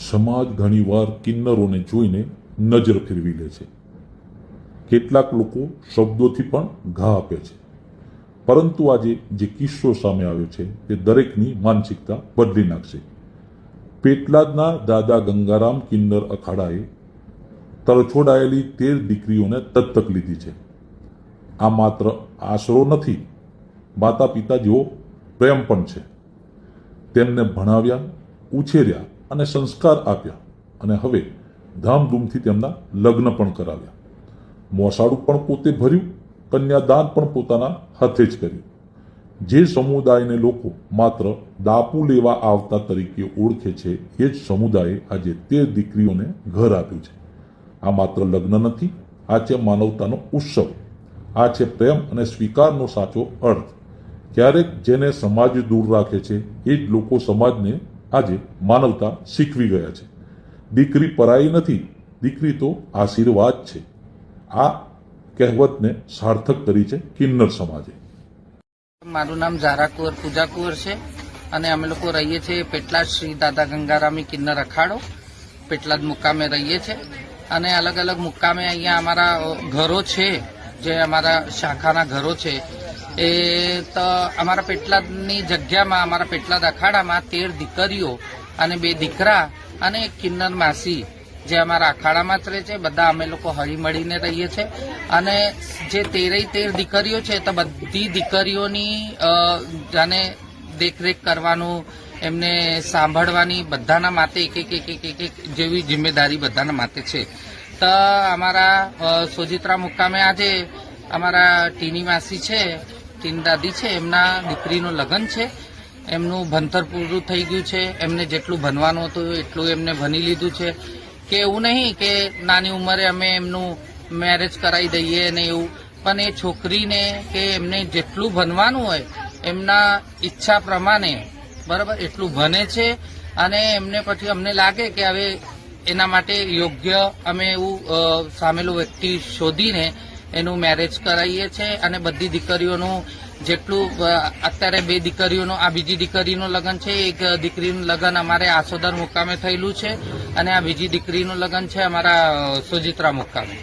સમાજ ઘણીવાર કિન્નરોને જોઈને નજર ફેરવી લે છે. કેટલાક લોકો શબ્દોથી પણ ઘા આપે છે. પરંતુ આજે જે કિસ્સો સામે આવ્યો છે તે દરેકની માનસિકતા બદલી નાખશે. પેટલાદના દાદા ગંગારામ કિન્નર અખાડાએ તરછોડાયેલી 13 દીકરીઓને દત્તક લીધી છે. આ માત્ર આશરો નથી, માતા પિતા જેવો પ્રેમ પણ છે. તેમને ભણાવ્યા, ઉછેર્યા અને સંસ્કાર આપ્યા અને હવે ધામધૂમથી તેમના લગ્ન પણ કરાવ્યા. મોસાળું પણ પોતે ભર્યું, કન્યાદાન પણ પોતાના હાથે જ કર્યું. જે સમુદાયને લોકો માત્ર દાપુ લેવા આવતા તરીકે ઓળખે છે, એ જ સમુદાયે આજે 13 દીકરીઓને ઘર આપ્યું છે. આ માત્ર લગ્ન નથી, આ છે માનવતાનો ઉત્સવ. આ છે પ્રેમ અને સ્વીકારનો સાચો અર્થ. ક્યારેક જેને સમાજ દૂર રાખે છે એ જ લોકો સમાજને આજે માનવતા શીખવી ગયા છે. દીકરી પરાઈ નથી, દીકરી તો આશીર્વાદ છે. આ કહેવતને સાર્થક કરી છે કિન્નર સમાજે. મારું નામ ઝારા કુંવર પૂજા કુંવર છે અને અમે લોકો રહીએ છીએ પેટલાદ શ્રી દાદા ગંગારામી કિન્નર અખાડો પેટલાદ મુકામે રહીએ છીએ અને અલગ અલગ મુકામે અહીંયા અમારા ઘરો છે, જે અમારા શાખાના ઘરો છે. એ તો અમારા પેટલાદની જગ્યામાં, અમારા પેટલાદ અખાડામાં 13 દીકરીઓ અને 2 દીકરા અને એક કિન્નર માસી જે અમારા અખાડામાં જ રહે છે. બધા અમે લોકો હળીમળીને રહીએ છીએ અને જે 13 દીકરીઓ છે તો બધી દીકરીઓની જાણે દેખરેખ કરવાનું, એમને સાંભળવાની બધાના માથે એક જેવી જિમ્મેદારી બધાના માથે છે. તો અમારા સોજિત્રા મુકામે આજે અમારા ટીની માસી છે, ટીની દાદી છે, એમના દીકરીનું લગ્ન છે. એમનું ભણતર પૂરું થઈ ગયું છે. એમને જેટલું ભણવાનું હતું એટલું એમને ભણી લીધું છે. કે એવું નહીં કે નાની ઉંમરે અમે એમનું મેરેજ કરાવી દઈએ ને એવું, પણ એ છોકરીને કે એમને જેટલું ભણવાનું હોય એમના ઈચ્છા પ્રમાણે બરાબર એટલું ભણે છે. અને એમને પછી અમને લાગે કે હવે એના માટે યોગ્ય અમે એવું સામેલું વ્યક્તિ શોધીને એનું મેરેજ કરાવીએ છીએ. અને બધી દીકરીઓનું જેટલું અત્યારે 2 દીકરીઓનું, આ બીજી દીકરીનું લગ્ન છે. એક દીકરીનું લગ્ન અમારે આસોદર મુકામે થયેલું છે અને આ બીજી દીકરીનું લગ્ન છે અમારા સોજિત્રા મુકામે.